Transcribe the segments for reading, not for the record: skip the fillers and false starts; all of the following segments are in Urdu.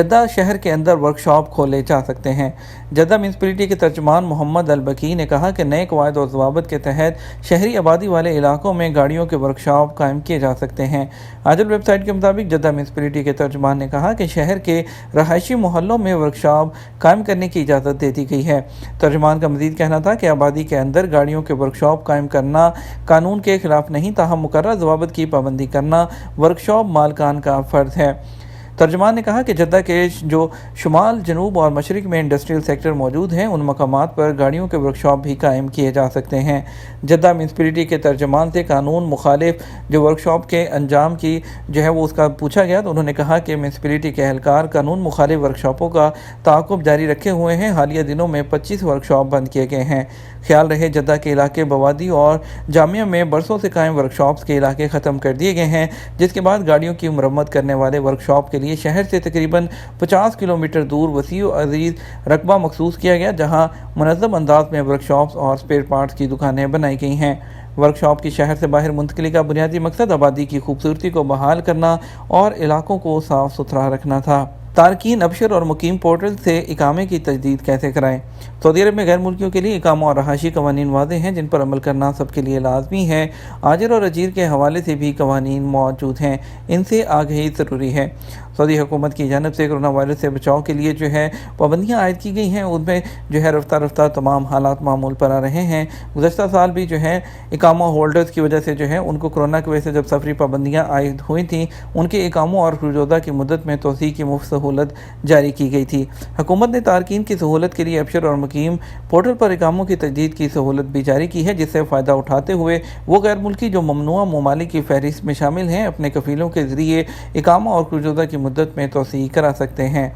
جدہ شہر کے اندر ورکشاپ کھولے جا سکتے ہیں۔ جدہ میونسپلٹی کے ترجمان محمد البکی نے کہا کہ نئے قواعد و ضوابط کے تحت شہری آبادی والے علاقوں میں گاڑیوں کے ورکشاپ قائم کیے جا سکتے ہیں۔ عاجل ویب سائٹ کے مطابق جدہ میونسپلٹی کے ترجمان نے کہا کہ شہر کے رہائشی محلوں میں ورکشاپ قائم کرنے کی اجازت دے دی گئی ہے۔ ترجمان کا مزید کہنا تھا کہ آبادی کے اندر گاڑیوں کے ورکشاپ قائم کرنا قانون کے خلاف نہیں، تاہم مقررہ ضوابط کی پابندی کرنا ورکشاپ مالکان کا فرض ہے۔ ترجمان نے کہا کہ جدہ کے جو شمال، جنوب اور مشرق میں انڈسٹریل سیکٹر موجود ہیں، ان مقامات پر گاڑیوں کے ورکشاپ بھی قائم کیے جا سکتے ہیں۔ جدہ میونسپلٹی کے ترجمان سے قانون مخالف جو ورکشاپ کے انجام کی وہ اس کا پوچھا گیا تو انہوں نے کہا کہ میونسپلٹی کے اہلکار قانون مخالف ورکشاپوں کا تعاقب جاری رکھے ہوئے ہیں۔ حالیہ دنوں میں 25 ورکشاپ بند کیے گئے ہیں۔ خیال رہے جدہ کے علاقے بوادی اور جامعہ میں برسوں سے قائم ورکشاپس کے علاقے ختم کر دیے گئے ہیں، جس کے بعد گاڑیوں کی مرمت کرنے والے ورکشاپ کے لیے شہر سے تقریباً 50 کلومیٹر دور وسیع و عریض رقبہ مخصوص کیا گیا، جہاں منظم انداز میں ورکشاپس اور اسپیئر پارٹس کی دکانیں بنائی گئی ہیں۔ ورکشاپ کی شہر سے باہر منتقلی کا بنیادی مقصد آبادی کی خوبصورتی کو بحال کرنا اور علاقوں کو صاف ستھرا رکھنا تھا۔ تارکین ابشر اور مقیم پورٹل سے اقامے کی تجدید کیسے کرائیں؟ سعودی عرب میں غیر ملکیوں کے لیے اقامہ اور رہائشی قوانین واضح ہیں، جن پر عمل کرنا سب کے لیے لازمی ہے۔ آجر اور اجیر کے حوالے سے بھی قوانین موجود ہیں، ان سے آگہی ضروری ہے۔ سعودی حکومت کی جانب سے کرونا وائرس سے بچاؤ کے لیے پابندیاں عائد کی گئی ہیں، ان میں رفتہ رفتہ تمام حالات معمول پر آ رہے ہیں۔ گزشتہ سال بھی اقامہ ہولڈرز کی وجہ سے ان کو کرونا کی وجہ سے جب سفری پابندیاں عائد ہوئی تھیں، ان کے اقاموں اور خروج کی مدت میں توسیع کی مفت سہولت جاری کی گئی تھی۔ حکومت نے تارکین کی سہولت کے لیے ابشر اور مقیم پورٹل پر اقاموں کی تجدید کی سہولت بھی جاری کی ہے، جس سے فائدہ اٹھاتے ہوئے وہ غیر ملکی جو ممنوعہ ممالک کی فہرست میں شامل ہیں، اپنے کفیلوں کے ذریعے اقامہ اور خروج کی مدت میں توسیع کرا سکتے ہیں۔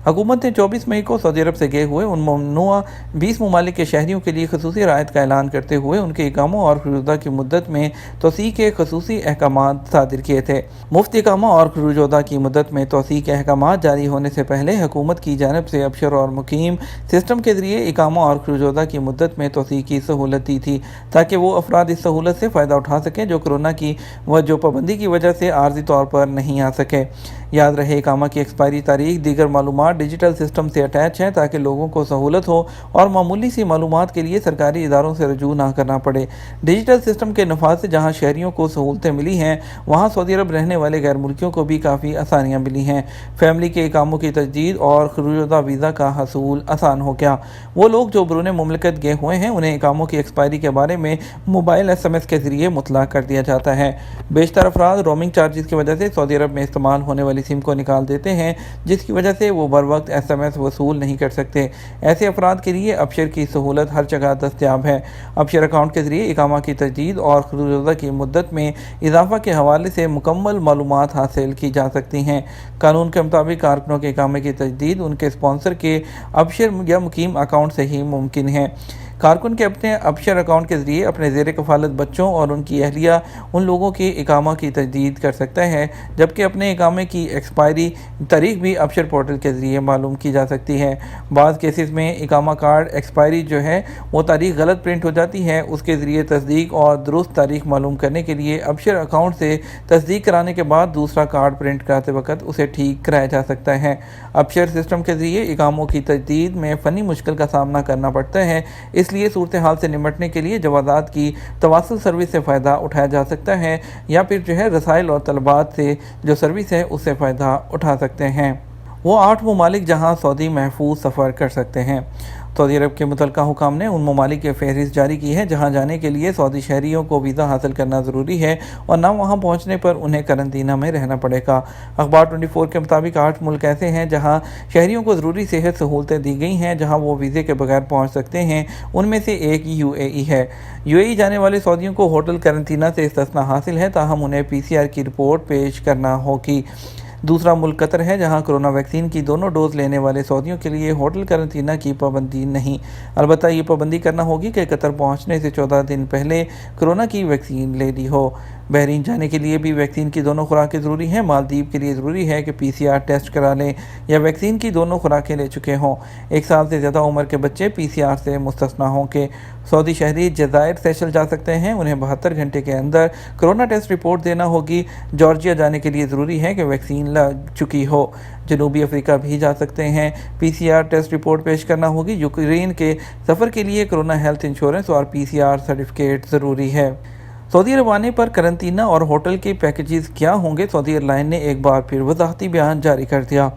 حکومت نے 24 مئی کو سعودی عرب سے گئے ہوئے ان ممنوعہ 20 ممالک کے شہریوں کے لیے خصوصی رعایت کا اعلان کرتے ہوئے ان کے اقاموں اور خروج کی مدت میں توسیع کے خصوصی احکامات صادر کیے تھے۔ مفت اقامہ اور خروج کی مدت میں توسیع کے احکامات جاری ہونے سے پہلے حکومت کی جانب سے ابشر اور مقیم سسٹم کے ذریعے اقامہ اور خروج کی مدت میں توسیع کی سہولت دی تھی، تاکہ وہ افراد اس سہولت سے فائدہ اٹھا سکیں جو کرونا کی پابندی کی وجہ سے عارضی طور پر نہیں آ سکے۔ یاد رہے اقامہ کی ایکسپائری تاریخ دیگر معلومات ڈیجیٹل سسٹم سے اٹیچ ہے، تاکہ لوگوں کو سہولت ہو اور معمولی سی معلومات کے لیے سرکاری اداروں سے رجوع نہ کرنا پڑے۔ ڈیجیٹل سسٹم کے نفاذ سے جہاں شہریوں کو سہولتیں ملی ہیں، وہاں سعودی عرب رہنے والے غیر ملکیوں کو بھی کافی آسانیاں ملی ہیں۔ فیملی کے اقاموں کی تجدید اور خروج ویزا کا حصول آسان ہو گیا۔ وہ لوگ جو بیرون مملکت گئے ہوئے ہیں، انہیں اقاموں کی ایکسپائری کے بارے میں موبائل SMS کے ذریعے مطلع کر دیا جاتا ہے۔ بیشتر افراد رومنگ چارجز کی وجہ سے سعودی عرب میں استعمال ہونے والی سم کو نکال دیتے ہیں، جس کی وجہ سے وہ بر وقت SMS وصول نہیں کر سکتے۔ ایسے افراد کے لیے ابشر کی سہولت ہر جگہ دستیاب ہے۔ ابشر اکاؤنٹ کے ذریعے اقامہ کی تجدید اور خروج کی مدت میں اضافہ کے حوالے سے مکمل معلومات حاصل کی جا سکتی ہیں۔ قانون کے مطابق کارکنوں کے اقامے کی تجدید ان کے اسپانسر کے ابشر یا مقیم اکاؤنٹ سے ہی ممکن ہے۔ کارکن کے اپنے ابشر اکاؤنٹ کے ذریعے اپنے زیر کفالت بچوں اور ان کی اہلیہ ان لوگوں کے اقامہ کی تجدید کر سکتا ہے، جبکہ اپنے اقامے کی ایکسپائری تاریخ بھی ابشر پورٹل کے ذریعے معلوم کی جا سکتی ہے۔ بعض کیسز میں اقامہ کارڈ ایکسپائری وہ تاریخ غلط پرنٹ ہو جاتی ہے، اس کے ذریعے تصدیق اور درست تاریخ معلوم کرنے کے لیے ابشر اکاؤنٹ سے تصدیق کرانے کے بعد دوسرا کارڈ پرنٹ کراتے وقت اسے ٹھیک کرایا جا سکتا ہے۔ ابشر سسٹم کے ذریعے اقاموں کی تجدید میں فنی مشکل کا سامنا کرنا پڑتا ہے، اس لیے صورتحال سے نمٹنے کے لیے جوازات کی تواصل سروس سے فائدہ اٹھایا جا سکتا ہے، یا پھر رسائل اور طلبات سے جو سروس ہے اس سے فائدہ اٹھا سکتے ہیں۔ وہ 8 ممالک جہاں سعودی محفوظ سفر کر سکتے ہیں۔ سعودی عرب کے متعلقہ حکام نے ان ممالک کی فہرست جاری کی ہے جہاں جانے کے لیے سعودی شہریوں کو ویزا حاصل کرنا ضروری ہے اور نہ وہاں پہنچنے پر انہیں قرنطینہ میں رہنا پڑے گا۔ اخبار 24 کے مطابق 8 ملک ایسے ہیں جہاں شہریوں کو ضروری صحت سہولتیں دی گئی ہیں، جہاں وہ ویزے کے بغیر پہنچ سکتے ہیں۔ ان میں سے ایک UAE ہے۔ UAE جانے والے سعودیوں کو ہوٹل قرنطینہ سے استثناء حاصل ہے، تاہم انہیں PCR کی رپورٹ پیش کرنا ہوگی۔ دوسرا ملک قطر ہے، جہاں کرونا ویکسین کی دونوں ڈوز لینے والے سعودیوں کے لیے ہوٹل قرنطینہ کی پابندی نہیں، البتہ یہ پابندی کرنا ہوگی کہ قطر پہنچنے سے 14 دن پہلے کرونا کی ویکسین لے لی ہو۔ بحرین جانے کے لیے بھی ویکسین کی دونوں خوراکیں ضروری ہیں۔ مالدیپ کے لیے ضروری ہے کہ PCR ٹیسٹ کرا لیں یا ویکسین کی دونوں خوراکیں لے چکے ہوں۔ 1 سال سے زیادہ عمر کے بچے PCR سے مستثنیٰ ہوں کہ سعودی شہری جزائر سیشل جا سکتے ہیں، انہیں 72 گھنٹے کے اندر کرونا ٹیسٹ رپورٹ دینا ہوگی۔ جارجیا جانے کے لیے ضروری ہے کہ ویکسین لگ چکی ہو۔ جنوبی افریقہ بھی جا سکتے ہیں، PCR ٹیسٹ رپورٹ پیش کرنا ہوگی۔ یوکرین کے سفر کے لیے کرونا ہیلتھ انشورنس اور PCR سرٹیفکیٹ ضروری ہے۔ سعودی عرب آنے پر قرنطینہ اور ہوٹل کے پیکیجز کیا ہوں گے؟ سعودی ایئر لائن نے ایک بار پھر وضاحتی بیان جاری کر دیا۔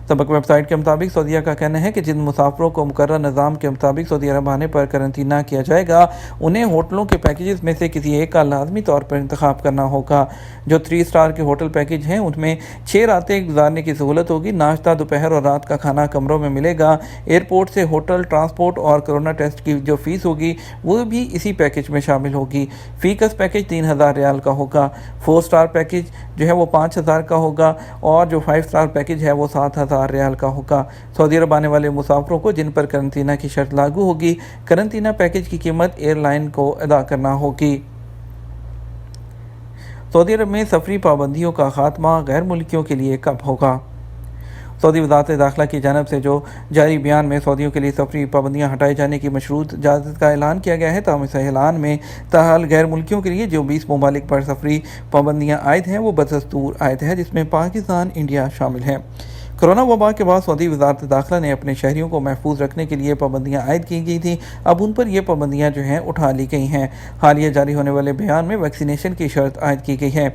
سبق ویب سائٹ کے مطابق سعودیہ کا کہنا ہے کہ جن مسافروں کو مقررہ نظام کے مطابق سعودی عرب آنے پر قرنطینہ کیا جائے گا، انہیں ہوٹلوں کے پیکیجز میں سے کسی ایک کا لازمی طور پر انتخاب کرنا ہوگا۔ جو 3 اسٹار کے ہوٹل پیکیج ہیں، ان میں 6 راتیں گزارنے کی سہولت ہوگی۔ ناشتہ، دوپہر اور رات کا کھانا کمروں میں ملے گا۔ ایئرپورٹ سے ہوٹل، ٹرانسپورٹ اور کرونا ٹیسٹ کی جو فیس ہوگی وہ بھی اسی پیکیج میں شامل ہوگی۔ فی کس پیکیج 3000 ریال کا ہوگا۔ 4 اسٹار پیکیج جو ہے وہ 5000 کا ہوگا اور جو 5 اسٹار پیکیج ہے وہ 7000 ریال کا ہوگا۔ سعودی عرب آنے والے مسافروں کو جن پر قرنطینہ کی شرط لاگو ہوگی، قرنطینہ پیکیج کی قیمت ایئر لائن کو ادا کرنا ہوگی۔ سعودی عرب میں سفری پابندیوں کا خاتمہ غیر ملکیوں کے لیے کب ہوگا؟ سعودی وزارت داخلہ کی جانب سے جو جاری بیان میں سعودیوں کے لیے سفری پابندیاں ہٹائے جانے کی مشروط اجازت کا اعلان کیا گیا ہے، تاہم اس اعلان میں تاحال غیر ملکیوں کے لیے جو 20 ممالک پر سفری پابندیاں عائد ہیں وہ بدستور عائد ہے، جس میں پاکستان، انڈیا شامل ہے۔ کرونا وبا کے بعد سعودی وزارت داخلہ نے اپنے شہریوں کو محفوظ رکھنے کے لیے پابندیاں عائد کی گئی تھیں، اب ان پر یہ پابندیاں جو ہیں اٹھا لی گئی ہیں۔ حالیہ جاری ہونے والے بیان میں ویکسینیشن کی شرط عائد کی گئی ہے۔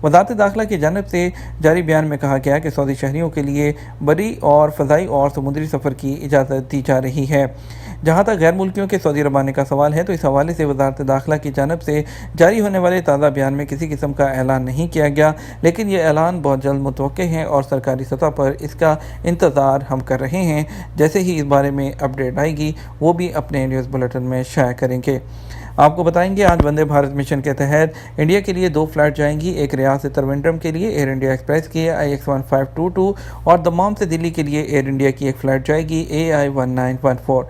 وزارت داخلہ کی جانب سے جاری بیان میں کہا گیا کہ سعودی شہریوں کے لیے بری اور فضائی اور سمندری سفر کی اجازت دی جا رہی ہے۔ جہاں تک غیر ملکیوں کے سعودی عرب آنے کا سوال ہے تو اس حوالے سے وزارت داخلہ کی جانب سے جاری ہونے والے تازہ بیان میں کسی قسم کا اعلان نہیں کیا گیا، لیکن یہ اعلان بہت جلد متوقع ہے اور سرکاری سطح پر اس کا انتظار ہم کر رہے ہیں۔ جیسے ہی اس بارے میں اپڈیٹ آئے گی وہ بھی اپنے نیوز بلیٹن میں شائع کریں گے۔ آپ کو بتائیں گے آج وندے بھارت مشن کے تحت انڈیا کے لیے 2 فلائٹ جائیں گی، ایک ریاض سے تروینڈرم کے لیے ایئر انڈیا ایکسپریس کی IX1522 اور دمام سے دلی کے لیے ایئر انڈیا کی ایک فلائٹ جائے گی AI1914۔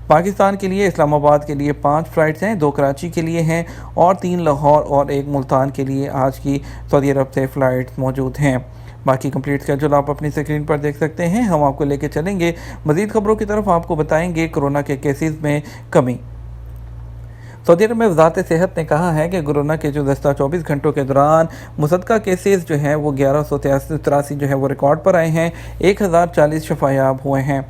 پاکستان کے لیے اسلام آباد کے لیے 5 فلائٹس ہیں، 2 کراچی کے لیے ہیں اور 3 لاہور اور 1 ملتان کے لیے آج کی سعودی عرب سے فلائٹس موجود ہیں۔ باقی کمپلیٹ اسکیڈول آپ اپنی اسکرین پر دیکھ سکتے ہیں۔ ہم آپ کو لے کے چلیں گے مزید خبروں کی طرف، آپ کو بتائیں گے کورونا کے کیسز میں کمی۔ سعودی عرب میں وزارت صحت نے کہا ہے کہ کورونا کے جو گزشتہ 24 گھنٹوں کے دوران مصدقہ کیسز جو ہیں وہ 1183 جو ہے وہ ریکارڈ پر آئے ہیں، 1040 شفا یاب ہوئے ہیں۔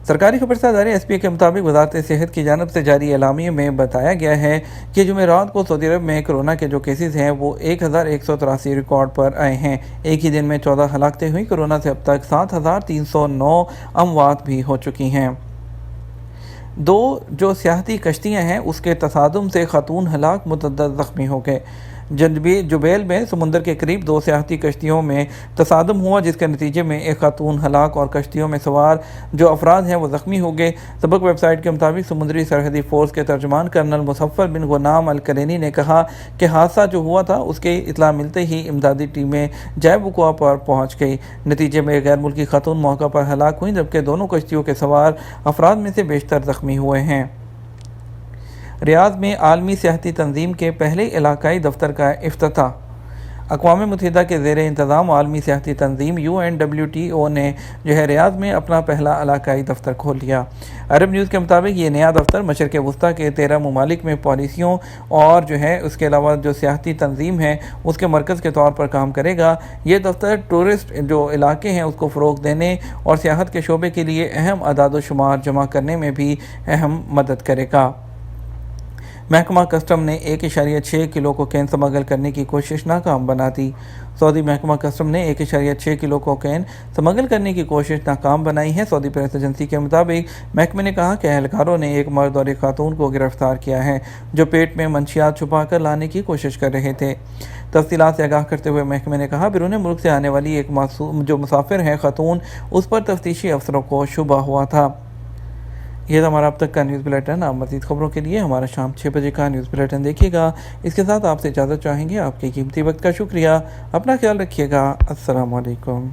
سرکاری خبرساز ادارے SPA کے مطابق وزارت صحت کی جانب سے جاری اعلامیے میں بتایا گیا ہے کہ جمعرات کو سعودی عرب میں کورونا کے جو کیسز ہیں وہ 1183 ریکارڈ پر آئے ہیں۔ ایک ہی دن میں 14 ہلاکتیں ہوئی۔ کورونا سے اب تک 7309 اموات بھی ہو چکی ہیں۔ 2 جو سیاحتی کشتیاں ہیں اس کے تصادم سے خاتون ہلاک، متعدد زخمی ہو گئے۔ جبیل میں سمندر کے قریب 2 سیاحتی کشتیوں میں تصادم ہوا، جس کے نتیجے میں ایک خاتون ہلاک اور کشتیوں میں سوار جو افراد ہیں وہ زخمی ہو گئے۔ سبق ویب سائٹ کے مطابق سمندری سرحدی فورس کے ترجمان کرنل مظفر بن غنام الکلینی نے کہا کہ حادثہ جو ہوا تھا اس کی اطلاع ملتے ہی امدادی ٹیمیں جائے وقوع پر پہنچ گئی۔ نتیجے میں غیر ملکی خاتون موقع پر ہلاک ہوئیں، جبکہ دونوں کشتیوں کے سوار افراد میں سے بیشتر زخمی ہوئے ہیں۔ ریاض میں عالمی سیاحتی تنظیم کے پہلے علاقائی دفتر کا افتتاح۔ اقوام متحدہ کے زیر انتظام عالمی سیاحتی تنظیم UNWTO نے جو ہے ریاض میں اپنا پہلا علاقائی دفتر کھول لیا۔ عرب نیوز کے مطابق یہ نیا دفتر مشرق وسطیٰ کے 13 ممالک میں پالیسیوں اور جو ہے اس کے علاوہ جو سیاحتی تنظیم ہے اس کے مرکز کے طور پر کام کرے گا۔ یہ دفتر ٹورسٹ جو علاقے ہیں اس کو فروغ دینے اور سیاحت کے شعبے کے لیے اہم اعداد و شمار جمع کرنے میں بھی اہم مدد کرے گا۔ محکمہ کسٹم نے 1.6 کلو کوکین سمگل کرنے کی کوشش ناکام بنا دی۔ سعودی محکمہ کسٹم نے 1.6 کلو کوکین سمگل کرنے کی کوشش ناکام بنائی ہے۔ سعودی پریس ایجنسی کے مطابق محکمے نے کہا کہ اہلکاروں نے ایک مرد اور ایک خاتون کو گرفتار کیا ہے جو پیٹ میں منشیات چھپا کر لانے کی کوشش کر رہے تھے۔ تفصیلات سے آگاہ کرتے ہوئے محکمے نے کہا بیرون ملک سے آنے والی ایک جو مسافر ہے خاتون، اس پر تفتیشی افسروں کو شبہ ہوا تھا۔ یہ ہمارا اب تک کا نیوز بلیٹن۔ آپ مزید خبروں کے لیے ہمارا شام 6 بجے کا نیوز بلیٹن دیکھیے گا۔ اس کے ساتھ آپ سے اجازت چاہیں گے۔ آپ کے قیمتی وقت کا شکریہ۔ اپنا خیال رکھیے گا۔ السلام علیکم۔